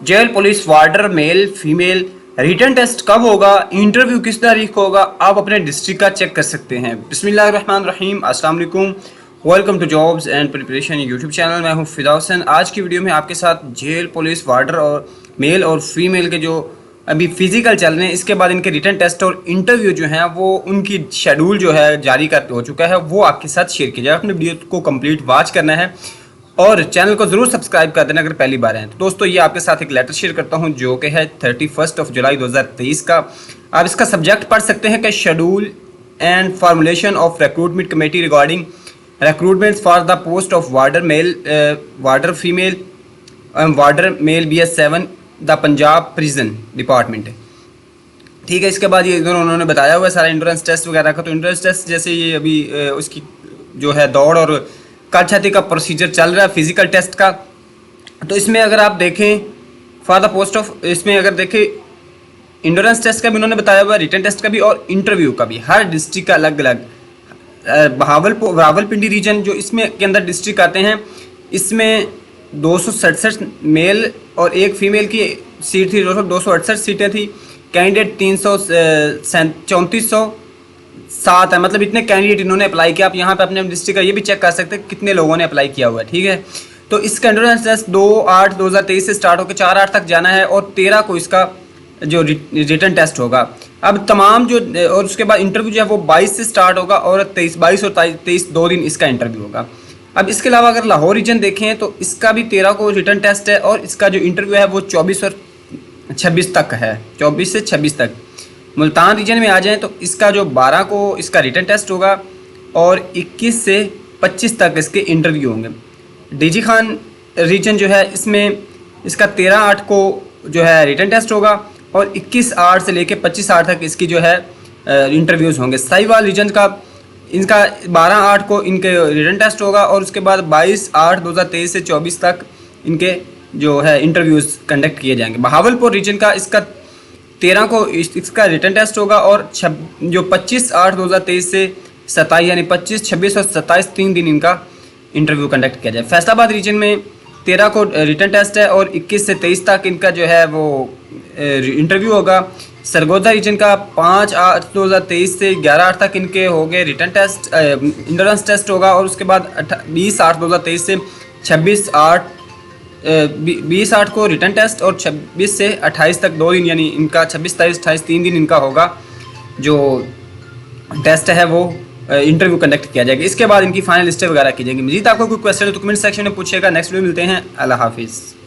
Jail police वार्डर male female written test कब होगा, interview किस तारीख को होगा, आप अपने डिस्ट्रिक्ट का चेक कर सकते हैं। बिस्मिल्लाहिर्रहमानिर्रहीम, अस्सलाम वालेकुम, welcome to jobs and preparation YouTube channel. मैं हूं फिदा हुसैन। आज की वीडियो में आपके साथ जेल पुलिस वार्डर और मेल और फीमेल के जो अभी फिजिकल चल रहे हैं, इसके बाद इनके रिटर्न टेस्ट और इंटरव्यू जो है वो उनकी शेड्यूल जो है जारी कर हो चुका है, वो आपके साथ शेयर किया जाए। अपने वीडियो को कंप्लीट वॉच करना है और चैनल को ज़रूर सब्सक्राइब कर देना अगर पहली बार हैं। तो दोस्तों, ये आपके साथ एक लेटर शेयर करता हूं जो कि है 31 जुलाई 2023 का। आप इसका सब्जेक्ट पढ़ सकते हैं कि schedule and formulation of recruitment committee regarding recruitment for the post of warder male warder female warder male BS7 the Punjab prison department. ठीक है, इसके बाद ये इधर उन्होंने बताया हुआ है सारा इंट्रेंस टेस्ट वगैरह का। तो इंट्रेंस टेस्ट जैसे ये अभी उसकी जो है दौड़ और कल का प्रोसीजर चल रहा है फिजिकल टेस्ट का। तो इसमें अगर आप देखें फॉर द पोस्ट ऑफ, इसमें अगर देखें इंड्योरेंस टेस्ट का भी उन्होंने बताया हुआ है, रिटर्न टेस्ट का भी और इंटरव्यू का भी। हर डिस्ट्रिक्ट का अलग अलग। रावलपिंडी रीजन जो इसमें के अंदर डिस्ट्रिक्ट आते हैं, इसमें 267 मेल और एक फीमेल की सीट थी। 268 सीटें थी। कैंडिडेट 3407 है, मतलब इतने कैंडिडेट इन्होंने अप्लाई किया। आप यहाँ पे अपने डिस्ट्रिक्ट का ये भी चेक कर सकते हैं कितने लोगों ने अप्लाई किया हुआ है। ठीक है, तो इसका एंट्रेंस टेस्ट 2/8/2023 से स्टार्ट होकर 4/8 तक जाना है और 13 को इसका जो रिटर्न टेस्ट होगा। अब तमाम जो और उसके बाद इंटरव्यू जो है वो 22 से स्टार्ट होगा और 22 और 23 2 दिन इसका इंटरव्यू होगा। अब इसके अलावा अगर लाहौर रीजन देखें तो इसका भी 13 को रिटर्न टेस्ट है और इसका जो इंटरव्यू है वो 24 और 26 तक है, 24 से 26 तक। मुल्तान रीजन में आ जाएं तो इसका जो 12 को इसका रिटर्न टेस्ट होगा और 21 से 25 तक इसके इंटरव्यू होंगे। डीजी खान रीजन जो है इसमें इसका 13/8 को जो है रिटर्न टेस्ट होगा और 21/8 से लेके 25/8 तक इसकी जो है इंटरव्यूज़ होंगे। साहिवाल रीजन का इनका 12/8 को इनके रिटर्न टेस्ट होगा और उसके बाद 22/8/2023 से 24 तक इनके जो है इंटरव्यूज़ कंडक्ट किए जाएंगे। बहावलपुर रीजन का इसका 13 को इसका रिटर्न टेस्ट होगा और जो 25/8/2023 से 27 यानी 25, 26 और 27 3 दिन इनका इंटरव्यू कंडक्ट किया जाए। फैसलाबाद रीजन में 13 को रिटर्न टेस्ट है और 21 से 23 तक इनका जो है वो इंटरव्यू होगा। सरगोदा रीजन का 5/8/2023 से 11/8 तक इनके हो गए रिटर्न टेस्ट, इंट्रेंस टेस्ट होगा और उसके बाद 20/8/2023 से 20/8 को रिटर्न टेस्ट और 26 से 28 तक 2 दिन यानी इनका 26, 23, 28 3 दिन इनका होगा जो टेस्ट है वो इंटरव्यू कंडक्ट किया जाएगा। इसके बाद इनकी फाइनल लिस्ट वगैरह की जाएगी। मजीद आपको कोई क्वेश्चन है तो कमेंट सेक्शन में पूछेगा। नेक्स्ट वीडियो मिलते हैं। अल्लाह हाफिज़।